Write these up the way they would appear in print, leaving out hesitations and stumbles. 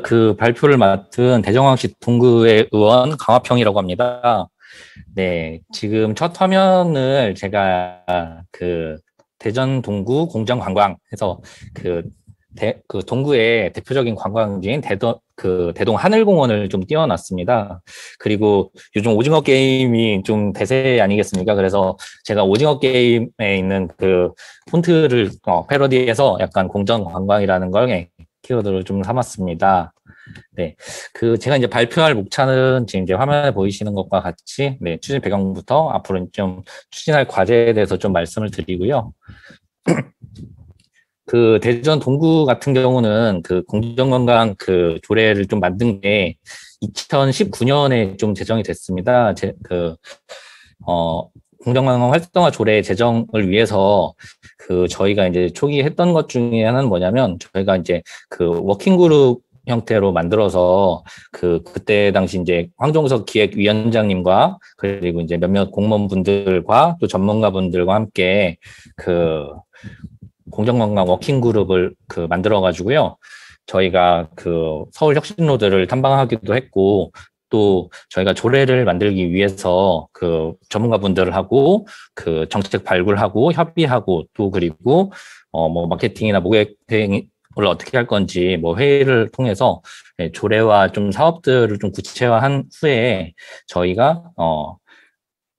그 발표를 맡은 대정왕시 동구의 의원 강화평이라고 합니다. 네, 지금 첫 화면을 제가 그 대전 동구 공정관광 해서 그 그 동구의 대표적인 관광지인 대동 하늘공원을 좀 띄워놨습니다. 그리고 요즘 오징어 게임이 좀 대세 아니겠습니까? 그래서 제가 오징어 게임에 있는 그 폰트를 패러디해서 약간 공정관광이라는 걸 키워드를 좀 삼았습니다. 네, 그 제가 이제 발표할 목차는 지금 이제 화면에 보이시는 것과 같이 추진 배경부터 앞으로 좀 추진할 과제에 대해서 좀 말씀을 드리고요. 그 대전 동구 같은 경우는 그 공정관광 그 조례를 좀 만든 게 2019년에 좀 제정이 됐습니다. 공정관광 활성화 조례 제정을 위해서 그 저희가 이제 초기 했던 것 중에 하나는 뭐냐면 저희가 이제 그 워킹그룹 형태로 만들어서 그때 당시 이제 황종석 기획위원장님과 그리고 이제 몇몇 공무원분들과 또 전문가분들과 함께 그 공정관광 워킹그룹을 만들어 가지고요. 저희가 그 서울 혁신로드를 탐방하기도 했고 또 저희가 조례를 만들기 위해서 그 전문가분들하고 그 정책 발굴하고 협의하고 또 그리고 뭐 마케팅이나 모객 대행을 어떻게 할 건지 뭐 회의를 통해서 조례와 좀 사업들을 좀 구체화한 후에 저희가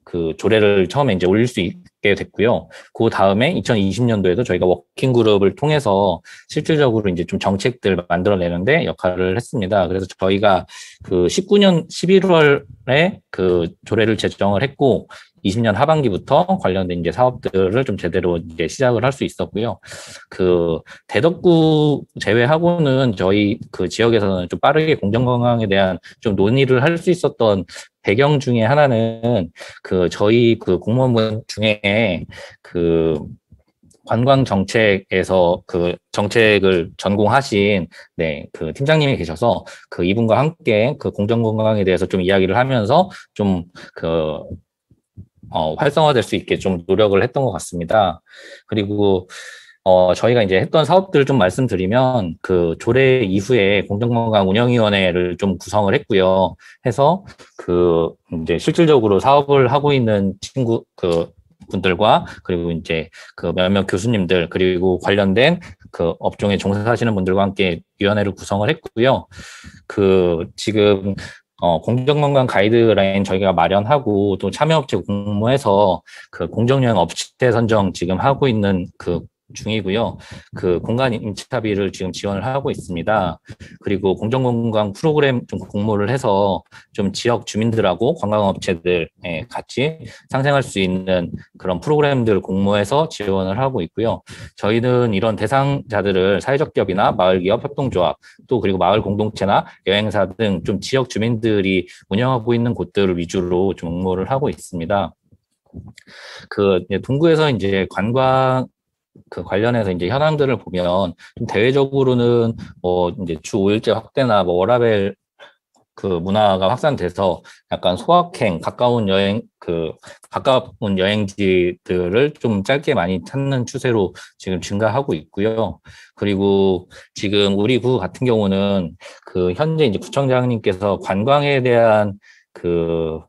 그 조례를 처음에 이제 올릴 수 있게 됐고요. 그 다음에 2020년도에도 저희가 워킹그룹을 통해서 실질적으로 이제 좀 정책들 만들어내는데 역할을 했습니다. 그래서 저희가 그 19년 11월에 그 조례를 제정을 했고 20년 하반기부터 관련된 이제 사업들을 좀 제대로 이제 시작을 할 수 있었고요. 그 대덕구 제외하고는 저희 그 지역에서는 좀 빠르게 공정건강에 대한 좀 논의를 할 수 있었던 배경 중에 하나는 그 저희 그 공무원분 중에 그 관광 정책에서 그 정책을 전공하신 그 팀장님이 계셔서 그 이분과 함께 그 공정건강에 대해서 좀 이야기를 하면서 좀 활성화될 수 있게 좀 노력을 했던 것 같습니다. 그리고 저희가 이제 했던 사업들을 좀 말씀드리면 그 조례 이후에 공정건강운영위원회를 좀 구성을 했고요. 해서 그 이제 실질적으로 사업을 하고 있는 분들과 그리고 이제 그 몇몇 교수님들 그리고 관련된 그 업종에 종사하시는 분들과 함께 위원회를 구성을 했고요. 그 지금 공정건강 가이드라인 저희가 마련하고 또 참여업체 공모해서 그 공정여행 업체 선정 지금 하고 있는 그 중이고요. 그 공간 임차비를 지금 지원을 하고 있습니다. 그리고 공정건강 프로그램 좀 공모를 해서 좀 지역 주민들하고 관광업체들 같이 상생할 수 있는 그런 프로그램들 공모해서 지원을 하고 있고요. 저희는 이런 대상자들을 사회적 기업이나 마을기업 협동조합 또 그리고 마을 공동체나 여행사 등 좀 지역 주민들이 운영하고 있는 곳들을 위주로 좀 공모를 하고 있습니다. 그 동구에서 이제 관광 그 관련해서 이제 현황들을 보면 좀 대외적으로는 뭐 이제 주 5일제 확대나 뭐 워라밸 그 문화가 확산돼서 약간 소확행 가까운 여행지들을 좀 짧게 많이 찾는 추세로 지금 증가하고 있고요. 그리고 지금 우리 구 같은 경우는 그 현재 이제 구청장님께서 관광에 대한 그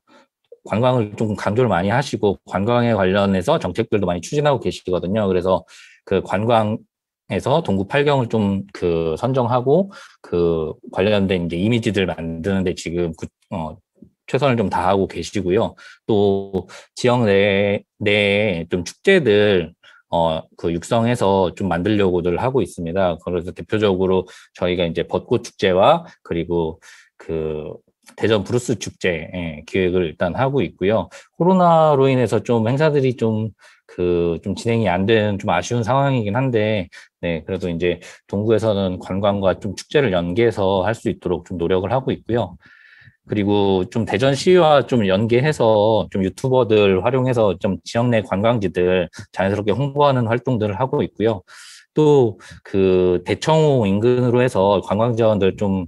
관광을 좀 강조를 많이 하시고 관광에 관련해서 정책들도 많이 추진하고 계시거든요. 그래서 그 관광에서 동구 8경을 좀 그 선정하고 그 관련된 이제 이미지들 만드는데 지금 최선을 좀 다하고 계시고요. 또 지역 내에 좀 축제들 그 육성해서 좀 만들려고들 하고 있습니다. 그래서 대표적으로 저희가 이제 벚꽃 축제와 그리고 그 대전 브루스 축제 기획을 일단 하고 있고요. 코로나로 인해서 좀 행사들이 좀 진행이 안 되는 좀 아쉬운 상황이긴 한데, 그래도 이제 동구에서는 관광과 좀 축제를 연계해서 할 수 있도록 좀 노력을 하고 있고요. 그리고 좀 대전시와 좀 연계해서 좀 유튜버들 활용해서 좀 지역 내 관광지들 자연스럽게 홍보하는 활동들을 하고 있고요. 또 그 대청호 인근으로 해서 관광지원들 좀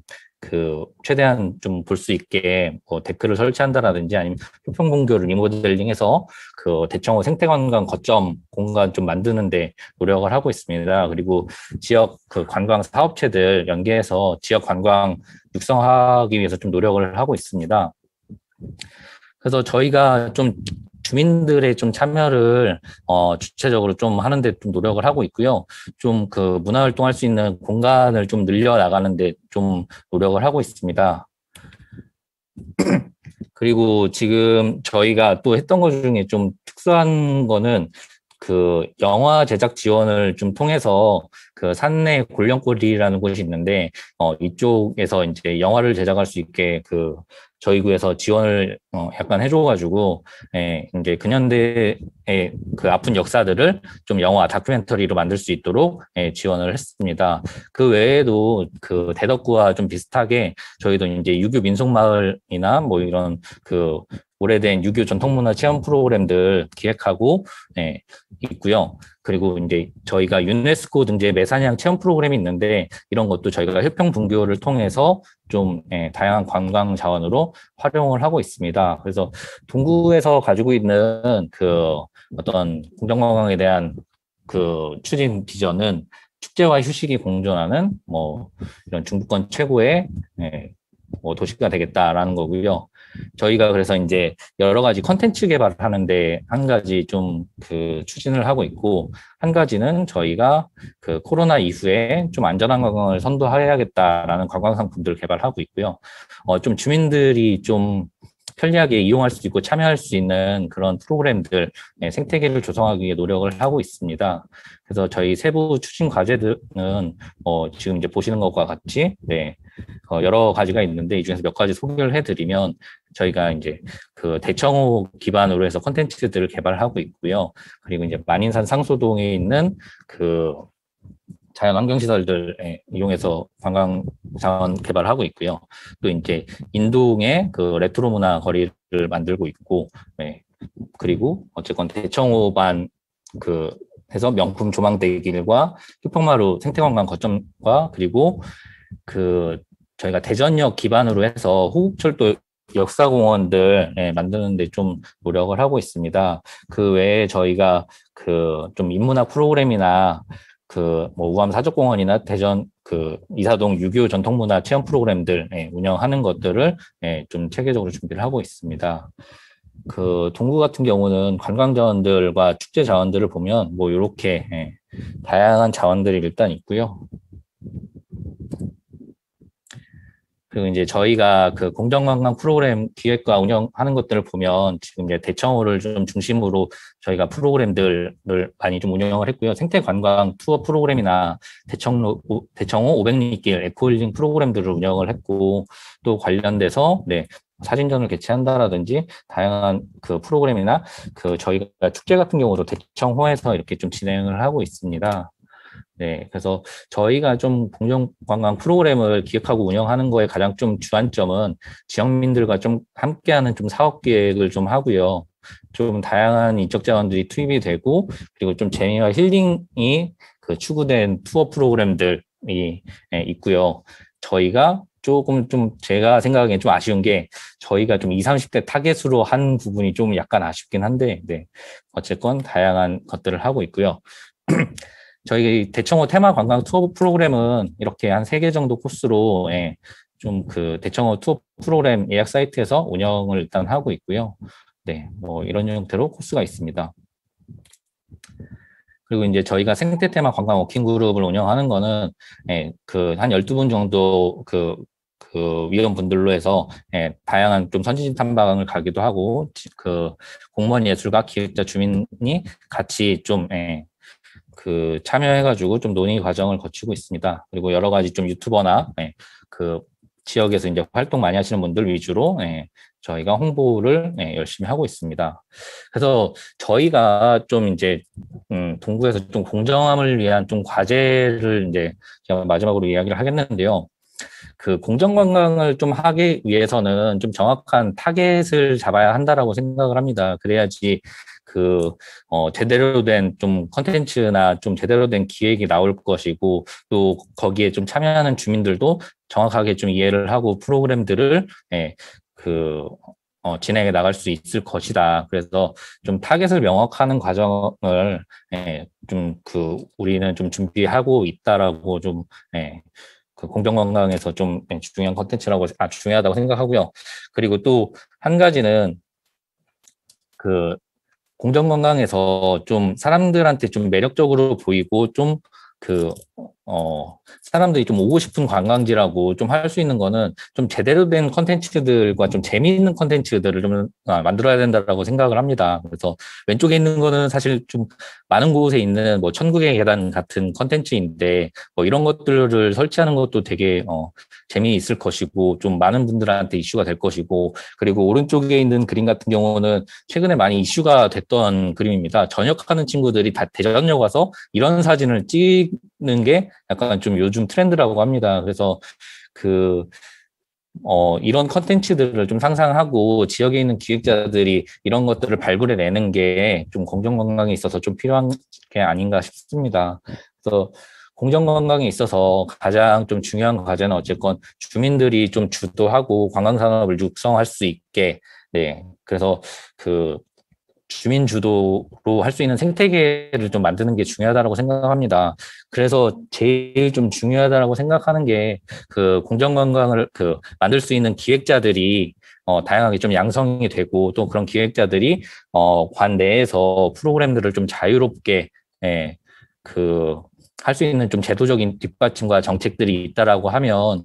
최대한 좀 볼 수 있게 뭐 데크를 설치한다라든지 아니면 효평본교를 리모델링해서 대청호 생태관광 거점 공간 좀 만드는데 노력을 하고 있습니다. 그리고 지역 관광 사업체들 연계해서 지역 관광 육성하기 위해서 좀 노력을 하고 있습니다. 그래서 저희가 좀 주민들의 좀 참여를 주체적으로 좀 하는데 좀 노력을 하고 있고요. 좀 문화활동할 수 있는 공간을 좀 늘려 나가는데 좀 노력을 하고 있습니다. 그리고 지금 저희가 또 했던 것 중에 좀 특수한 거는 영화 제작 지원을 좀 통해서 산내 골령골이라는 곳이 있는데 이쪽에서 이제 영화를 제작할 수 있게 저희 구에서 지원을 약간 해줘가지고 이제 근현대의 아픈 역사들을 좀 영화 다큐멘터리로 만들 수 있도록 지원을 했습니다. 그 외에도 대덕구와 좀 비슷하게 저희도 이제 유교 민속마을이나 뭐 이런 오래된 유교 전통문화 체험 프로그램들 기획하고 있고요. 그리고 이제 저희가 유네스코 등재 매사냥 체험 프로그램이 있는데 이런 것도 저희가 효평분교를 통해서 좀 다양한 관광 자원으로 활용을 하고 있습니다. 그래서 동구에서 가지고 있는 어떤 공정관광에 대한 추진 비전은 축제와 휴식이 공존하는 뭐 이런 중부권 최고의 뭐 도시가 되겠다라는 거고요. 저희가 그래서 이제 여러 가지 컨텐츠 개발을 하는데 한 가지 좀 추진을 하고 있고, 한 가지는 저희가 코로나 이후에 좀 안전한 관광을 선도해야겠다라는 관광 상품들을 개발하고 있고요. 좀 주민들이 좀 편리하게 이용할 수 있고 참여할 수 있는 그런 프로그램들, 생태계를 조성하기 위해 노력을 하고 있습니다. 그래서 저희 세부 추진 과제들은 지금 이제 보시는 것과 같이 여러 가지가 있는데 이 중에서 몇 가지 소개를 해드리면, 저희가 이제 대청호 기반으로 해서 콘텐츠들을 개발하고 있고요. 그리고 이제 만인산 상소동에 있는 자연환경시설들 이용해서 관광 자원 개발하고 있고요. 또 이제 인동에 레트로 문화 거리를 만들고 있고, 그리고 어쨌건 대청호반 해서 명품 조망대길과 효평마루 생태관광 거점과 그리고 저희가 대전역 기반으로 해서 호국철도 역사공원들 만드는데 좀 노력을 하고 있습니다. 그 외에 저희가 좀 인문학 프로그램이나 뭐 우암 사적공원이나 대전 이사동 유교 전통문화 체험 프로그램들 운영하는 것들을 좀 체계적으로 준비를 하고 있습니다. 동구 같은 경우는 관광 자원들과 축제 자원들을 보면 뭐 이렇게 다양한 자원들이 일단 있고요. 그리고 이제 저희가 공정관광 프로그램 기획과 운영하는 것들을 보면 지금 이제 대청호를 좀 중심으로 저희가 프로그램들을 많이 좀 운영을 했고요. 생태관광 투어 프로그램이나 대청호 500리길 에코힐링 프로그램들을 운영을 했고, 또 관련돼서 사진전을 개최한다라든지 다양한 프로그램이나 저희가 축제 같은 경우도 대청호에서 이렇게 좀 진행을 하고 있습니다. 그래서 저희가 좀 공정관광 프로그램을 기획하고 운영하는 거에 가장 좀 주안점은 지역민들과 좀 함께하는 좀 사업 기획을 좀 하고요. 좀 다양한 인적 자원들이 투입이 되고, 그리고 좀 재미와 힐링이 추구된 투어 프로그램들이 있고요. 저희가 조금 좀 제가 생각하기엔 좀 아쉬운 게, 저희가 좀 20, 30대 타겟으로 한 부분이 좀 약간 아쉽긴 한데, 어쨌건 다양한 것들을 하고 있고요. 저희 대청호 테마 관광 투어 프로그램은 이렇게 한 3개 정도 코스로 좀 대청호 투어 프로그램 예약 사이트에서 운영을 일단 하고 있고요. 뭐 이런 형태로 코스가 있습니다. 그리고 이제 저희가 생태 테마 관광 워킹 그룹을 운영하는 거는 한 12분 정도 위원분들로 해서 다양한 좀 선진지 탐방을 가기도 하고, 공무원 예술가 기획자 주민이 같이 좀 참여해가지고 좀 논의 과정을 거치고 있습니다. 그리고 여러 가지 좀 유튜버나 지역에서 이제 활동 많이 하시는 분들 위주로 저희가 홍보를 열심히 하고 있습니다. 그래서 저희가 좀 이제 동구에서 좀 공정함을 위한 좀 과제를 이제 제가 마지막으로 이야기를 하겠는데요. 공정관광을 좀 하기 위해서는 좀 정확한 타겟을 잡아야 한다라고 생각을 합니다. 그래야지 제대로 된 좀 컨텐츠나 좀 제대로 된 기획이 나올 것이고, 또 거기에 좀 참여하는 주민들도 정확하게 좀 이해를 하고 프로그램들을, 진행해 나갈 수 있을 것이다. 그래서 좀 타겟을 명확하는 과정을, 우리는 좀 준비하고 있다라고 좀, 그 공정건강에서 좀 중요한 컨텐츠라고, 중요하다고 생각하고요. 그리고 또 한 가지는 공정건강에서 좀 사람들한테 좀 매력적으로 보이고 좀 그, 사람들이 좀 오고 싶은 관광지라고 좀 할 수 있는 거는 좀 제대로 된 컨텐츠들과 좀 재미있는 컨텐츠들을 좀 만들어야 된다라고 생각을 합니다. 그래서 왼쪽에 있는 거는 사실 좀 많은 곳에 있는 뭐 천국의 계단 같은 컨텐츠인데 뭐 이런 것들을 설치하는 것도 되게 재미있을 것이고 좀 많은 분들한테 이슈가 될 것이고, 그리고 오른쪽에 있는 그림 같은 경우는 최근에 많이 이슈가 됐던 그림입니다. 전역하는 친구들이 다 대전역 와서 이런 사진을 찍는 게 약간 좀 요즘 트렌드라고 합니다. 그래서 이런 컨텐츠들을 좀 상상하고 지역에 있는 기획자들이 이런 것들을 발굴해내는 게 좀 공정건강에 있어서 좀 필요한 게 아닌가 싶습니다. 그래서 공정건강에 있어서 가장 좀 중요한 과제는 어쨌건 주민들이 좀 주도하고 관광산업을 육성할 수 있게, 네. 그래서 주민 주도로 할 수 있는 생태계를 좀 만드는 게 중요하다고 생각합니다. 그래서 제일 좀 중요하다고 생각하는 게 공정관광을 만들 수 있는 기획자들이 다양하게 좀 양성이 되고, 또 그런 기획자들이 관 내에서 프로그램들을 좀 자유롭게, 예, 할 수 있는 좀 제도적인 뒷받침과 정책들이 있다라고 하면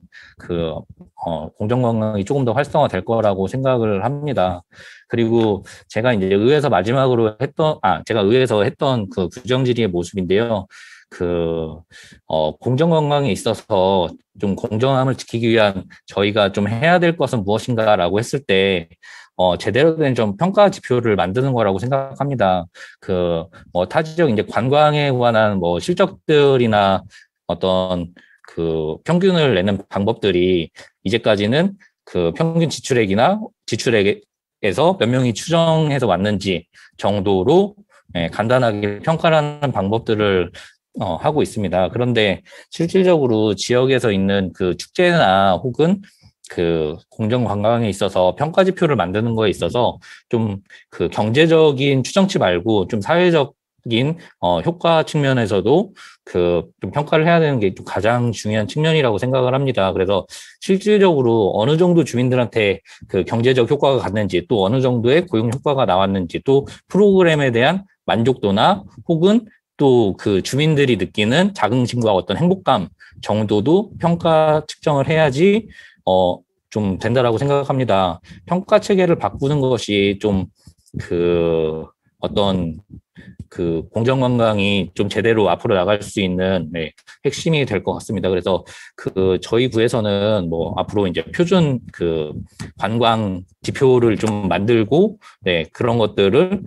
공정관광이 조금 더 활성화될 거라고 생각을 합니다. 그리고 제가 이제 의회에서 마지막으로 제가 의회에서 했던 그 구정질의의 모습인데요. 공정건강에 있어서 좀 공정함을 지키기 위한 저희가 좀 해야 될 것은 무엇인가라고 했을 때, 제대로 된 좀 평가 지표를 만드는 거라고 생각합니다. 타지역 이제 관광에 관한 뭐 실적들이나 어떤 평균을 내는 방법들이 이제까지는 평균 지출액이나 지출액에서 몇 명이 추정해서 왔는지 정도로 간단하게 평가를 하는 방법들을 하고 있습니다. 그런데 실질적으로 지역에서 있는 축제나 혹은 공정관광에 있어서 평가 지표를 만드는 거에 있어서 좀 경제적인 추정치 말고 좀 사회적인 효과 측면에서도 좀 평가를 해야 되는 게 좀 가장 중요한 측면이라고 생각을 합니다. 그래서 실질적으로 어느 정도 주민들한테 경제적 효과가 갔는지, 또 어느 정도의 고용 효과가 나왔는지, 또 프로그램에 대한 만족도나 혹은 또 주민들이 느끼는 자긍심과 어떤 행복감 정도도 평가 측정을 해야지 좀 된다라고 생각합니다. 평가 체계를 바꾸는 것이 좀 어떤 공정관광이 좀 제대로 앞으로 나갈 수 있는 핵심이 될 것 같습니다. 그래서 저희 부에서는 뭐 앞으로 이제 표준 관광 지표를 좀 만들고 그런 것들을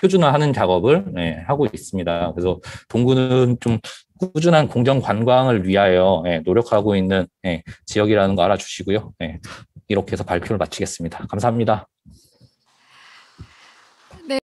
표준화하는 작업을 하고 있습니다. 그래서 동구는 좀 꾸준한 공정 관광을 위하여 노력하고 있는 지역이라는 거 알아주시고요. 이렇게 해서 발표를 마치겠습니다. 감사합니다.